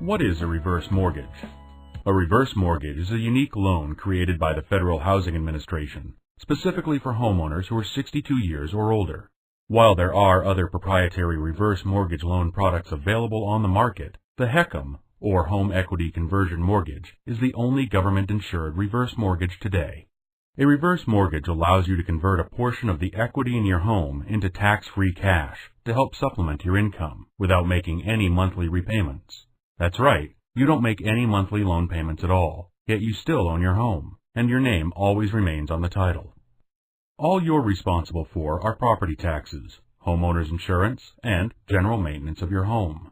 What is a reverse mortgage? A reverse mortgage is a unique loan created by the Federal Housing Administration, specifically for homeowners who are 62 years or older. While there are other proprietary reverse mortgage loan products available on the market, the HECM, or Home Equity Conversion Mortgage, is the only government-insured reverse mortgage today. A reverse mortgage allows you to convert a portion of the equity in your home into tax-free cash to help supplement your income without making any monthly repayments. That's right, you don't make any monthly loan payments at all, yet you still own your home, and your name always remains on the title. All you're responsible for are property taxes, homeowner's insurance, and general maintenance of your home.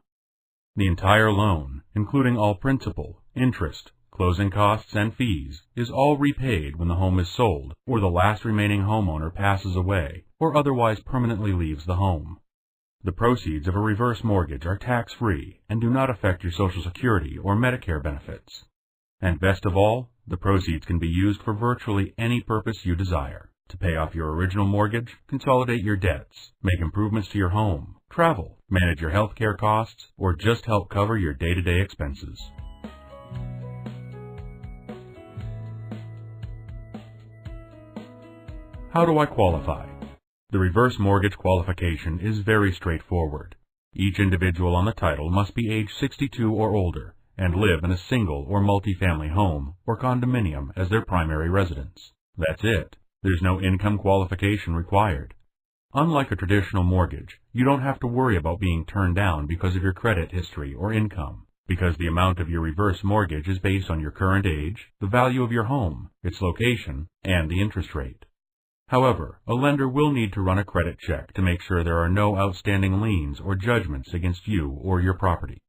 The entire loan, including all principal, interest, closing costs, and fees, is all repaid when the home is sold or the last remaining homeowner passes away or otherwise permanently leaves the home. The proceeds of a reverse mortgage are tax-free and do not affect your Social Security or Medicare benefits. And best of all, the proceeds can be used for virtually any purpose you desire: to pay off your original mortgage, consolidate your debts, make improvements to your home, travel, manage your health care costs, or just help cover your day-to-day expenses. How do I qualify? The reverse mortgage qualification is very straightforward. Each individual on the title must be age 62 or older and live in a single or multifamily home or condominium as their primary residence. That's it. There's no income qualification required. Unlike a traditional mortgage, you don't have to worry about being turned down because of your credit history or income, because the amount of your reverse mortgage is based on your current age, the value of your home, its location, and the interest rate. However, a lender will need to run a credit check to make sure there are no outstanding liens or judgments against you or your property.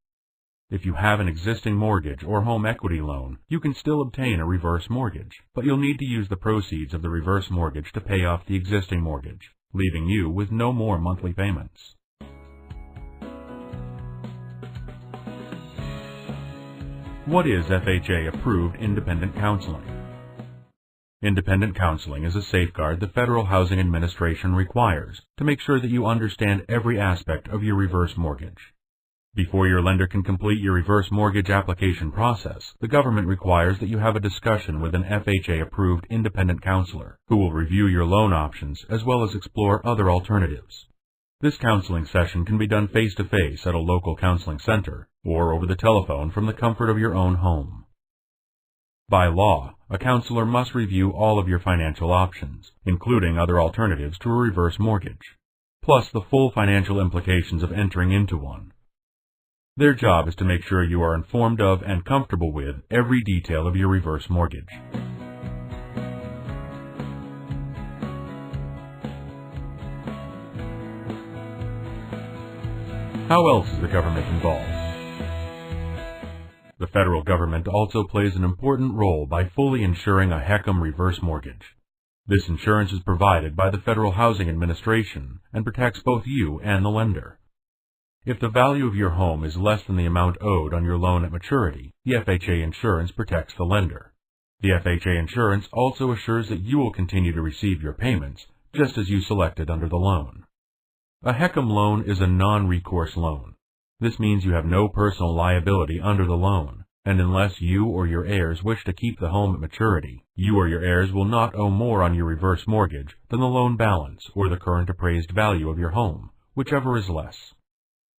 If you have an existing mortgage or home equity loan, you can still obtain a reverse mortgage, but you'll need to use the proceeds of the reverse mortgage to pay off the existing mortgage, leaving you with no more monthly payments. What is FHA-approved independent counseling? Independent counseling is a safeguard the Federal Housing Administration requires to make sure that you understand every aspect of your reverse mortgage. Before your lender can complete your reverse mortgage application process, the government requires that you have a discussion with an FHA-approved independent counselor who will review your loan options as well as explore other alternatives. This counseling session can be done face-to-face at a local counseling center or over the telephone from the comfort of your own home. By law, a counselor must review all of your financial options, including other alternatives to a reverse mortgage, plus the full financial implications of entering into one. Their job is to make sure you are informed of and comfortable with every detail of your reverse mortgage. How else is the government involved? The federal government also plays an important role by fully insuring a HECM reverse mortgage. This insurance is provided by the Federal Housing Administration and protects both you and the lender. If the value of your home is less than the amount owed on your loan at maturity, the FHA insurance protects the lender. The FHA insurance also assures that you will continue to receive your payments, just as you selected under the loan. A HECM loan is a non-recourse loan. This means you have no personal liability under the loan, and unless you or your heirs wish to keep the home at maturity, you or your heirs will not owe more on your reverse mortgage than the loan balance or the current appraised value of your home, whichever is less.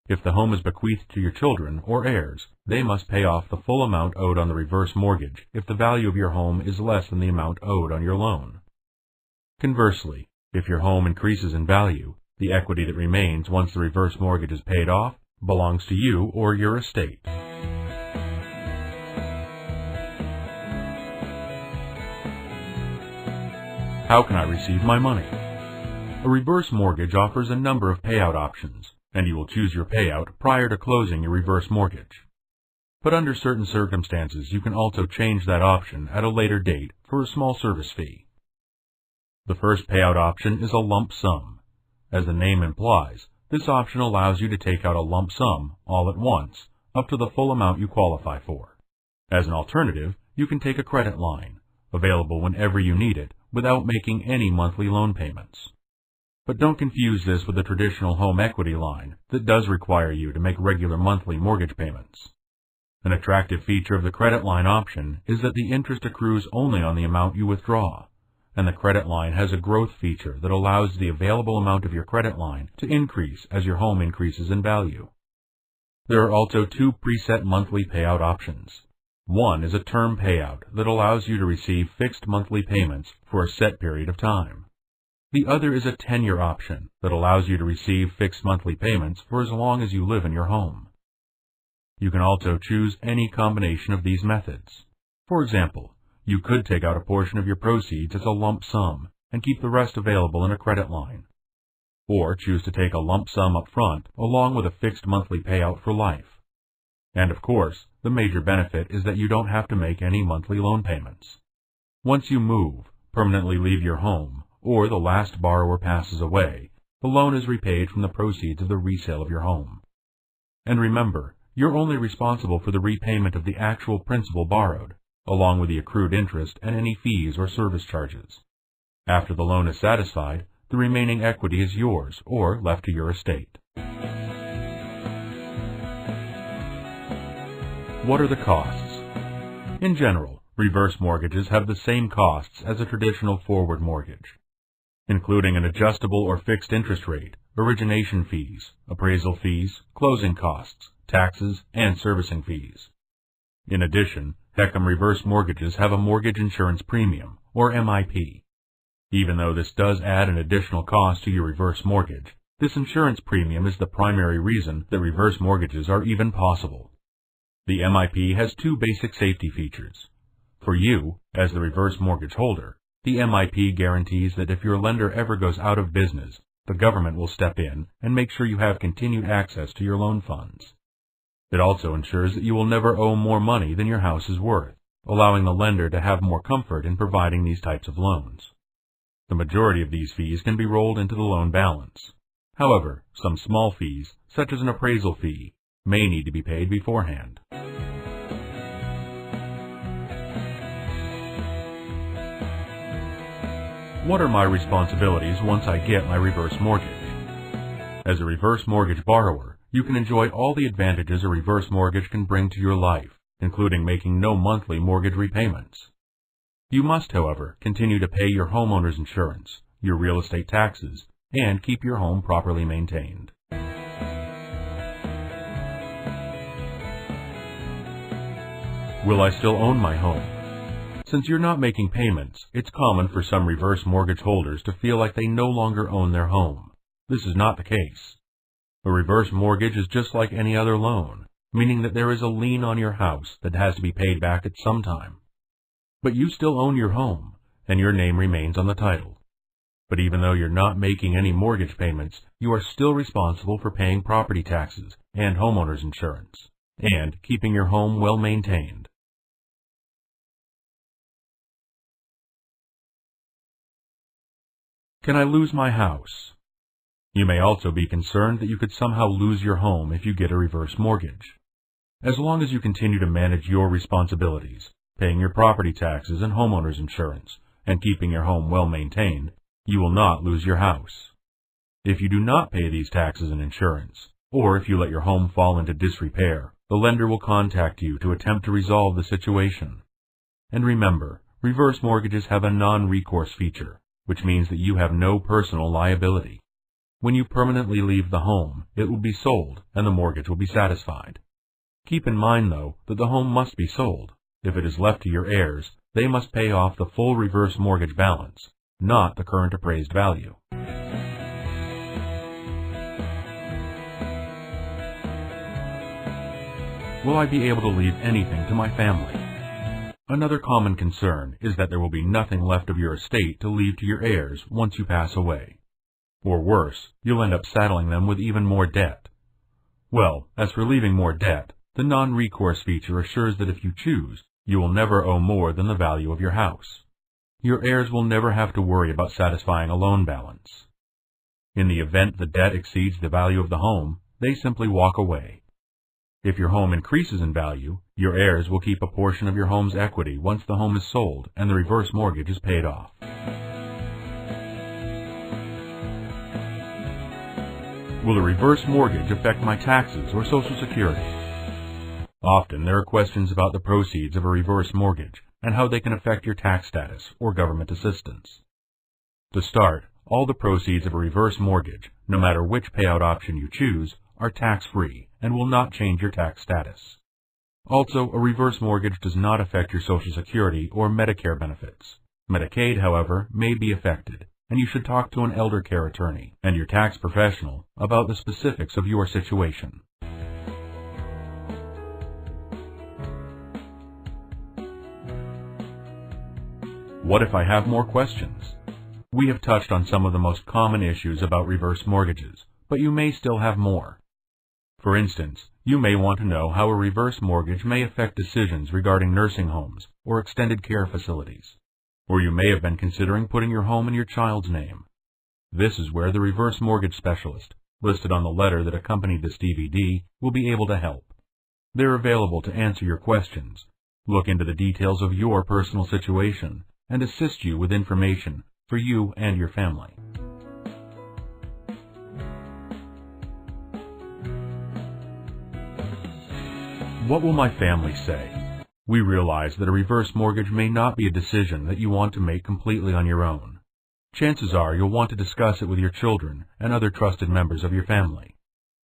If the home is bequeathed to your children or heirs, they must pay off the full amount owed on the reverse mortgage if the value of your home is less than the amount owed on your loan. Conversely, if your home increases in value, the equity that remains once the reverse mortgage is paid off belongs to you or your estate. How can I receive my money? A reverse mortgage offers a number of payout options, and you will choose your payout prior to closing your reverse mortgage. But under certain circumstances, you can also change that option at a later date for a small service fee. The first payout option is a lump sum. As the name implies, this option allows you to take out a lump sum all at once, up to the full amount you qualify for. As an alternative, you can take a credit line, available whenever you need it, without making any monthly loan payments. But don't confuse this with a traditional home equity line that does require you to make regular monthly mortgage payments. An attractive feature of the credit line option is that the interest accrues only on the amount you withdraw, and the credit line has a growth feature that allows the available amount of your credit line to increase as your home increases in value. There are also two preset monthly payout options. One is a term payout that allows you to receive fixed monthly payments for a set period of time. The other is a tenure option that allows you to receive fixed monthly payments for as long as you live in your home. You can also choose any combination of these methods. For example, you could take out a portion of your proceeds as a lump sum and keep the rest available in a credit line. Or choose to take a lump sum up front along with a fixed monthly payout for life. And of course, the major benefit is that you don't have to make any monthly loan payments. Once you move, permanently leave your home, or the last borrower passes away, the loan is repaid from the proceeds of the resale of your home. And remember, you're only responsible for the repayment of the actual principal borrowed, along with the accrued interest and any fees or service charges. After the loan is satisfied, the remaining equity is yours or left to your estate. What are the costs? In general, reverse mortgages have the same costs as a traditional forward mortgage, including an adjustable or fixed interest rate, origination fees, appraisal fees, closing costs, taxes, and servicing fees. In addition, HECM reverse mortgages have a mortgage insurance premium, or MIP. Even though this does add an additional cost to your reverse mortgage, this insurance premium is the primary reason that reverse mortgages are even possible. The MIP has two basic safety features. For you, as the reverse mortgage holder, the MIP guarantees that if your lender ever goes out of business, the government will step in and make sure you have continued access to your loan funds. It also ensures that you will never owe more money than your house is worth, allowing the lender to have more comfort in providing these types of loans. The majority of these fees can be rolled into the loan balance. However, some small fees, such as an appraisal fee, may need to be paid beforehand. What are my responsibilities once I get my reverse mortgage? As a reverse mortgage borrower, you can enjoy all the advantages a reverse mortgage can bring to your life, including making no monthly mortgage repayments. You must, however, continue to pay your homeowner's insurance, your real estate taxes, and keep your home properly maintained. Will I still own my home? Since you're not making payments, it's common for some reverse mortgage holders to feel like they no longer own their home. This is not the case. A reverse mortgage is just like any other loan, meaning that there is a lien on your house that has to be paid back at some time. But you still own your home, and your name remains on the title. But even though you're not making any mortgage payments, you are still responsible for paying property taxes and homeowner's insurance, and keeping your home well maintained. Can I lose my house? You may also be concerned that you could somehow lose your home if you get a reverse mortgage. As long as you continue to manage your responsibilities, paying your property taxes and homeowner's insurance, and keeping your home well maintained, you will not lose your house. If you do not pay these taxes and insurance, or if you let your home fall into disrepair, the lender will contact you to attempt to resolve the situation. And remember, reverse mortgages have a non-recourse feature, which means that you have no personal liability. When you permanently leave the home, it will be sold and the mortgage will be satisfied. Keep in mind, though, that the home must be sold. If it is left to your heirs, they must pay off the full reverse mortgage balance, not the current appraised value. Will I be able to leave anything to my family? Another common concern is that there will be nothing left of your estate to leave to your heirs once you pass away. Or worse, you'll end up saddling them with even more debt. Well, as for leaving more debt, the non-recourse feature assures that if you choose, you will never owe more than the value of your house. Your heirs will never have to worry about satisfying a loan balance. In the event the debt exceeds the value of the home, they simply walk away. If your home increases in value, your heirs will keep a portion of your home's equity once the home is sold and the reverse mortgage is paid off. Will a reverse mortgage affect my taxes or Social Security? Often there are questions about the proceeds of a reverse mortgage and how they can affect your tax status or government assistance. To start, all the proceeds of a reverse mortgage, no matter which payout option you choose, are tax-free and will not change your tax status. Also, a reverse mortgage does not affect your Social Security or Medicare benefits. Medicaid, however, may be affected, and you should talk to an elder care attorney and your tax professional about the specifics of your situation. What if I have more questions? We have touched on some of the most common issues about reverse mortgages, but you may still have more. For instance, you may want to know how a reverse mortgage may affect decisions regarding nursing homes or extended care facilities. Or you may have been considering putting your home in your child's name. This is where the reverse mortgage specialist, listed on the letter that accompanied this DVD, will be able to help. They're available to answer your questions, look into the details of your personal situation, and assist you with information for you and your family. What will my family say? We realize that a reverse mortgage may not be a decision that you want to make completely on your own. Chances are you'll want to discuss it with your children and other trusted members of your family.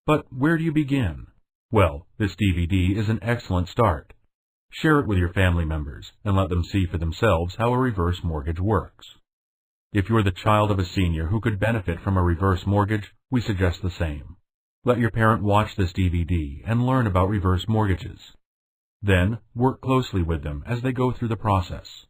But where do you begin? Well, this DVD is an excellent start. Share it with your family members and let them see for themselves how a reverse mortgage works. If you're the child of a senior who could benefit from a reverse mortgage, we suggest the same. Let your parent watch this DVD and learn about reverse mortgages. Then, work closely with them as they go through the process.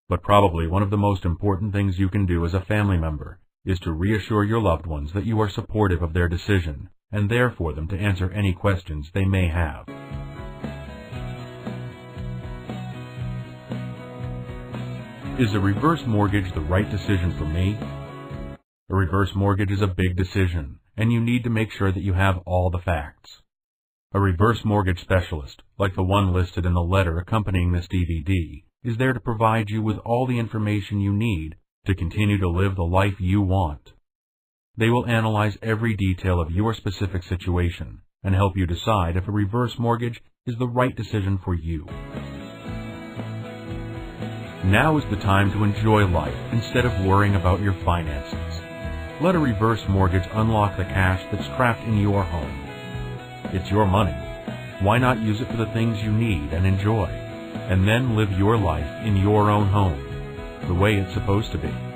But probably one of the most important things you can do as a family member is to reassure your loved ones that you are supportive of their decision and there for them to answer any questions they may have. Is a reverse mortgage the right decision for me? A reverse mortgage is a big decision, and you need to make sure that you have all the facts. A reverse mortgage specialist, like the one listed in the letter accompanying this DVD, is there to provide you with all the information you need to continue to live the life you want. They will analyze every detail of your specific situation and help you decide if a reverse mortgage is the right decision for you. Now is the time to enjoy life instead of worrying about your finances. Let a reverse mortgage unlock the cash that's trapped in your home. It's your money. Why not use it for the things you need and enjoy, and then live your life in your own home, the way it's supposed to be?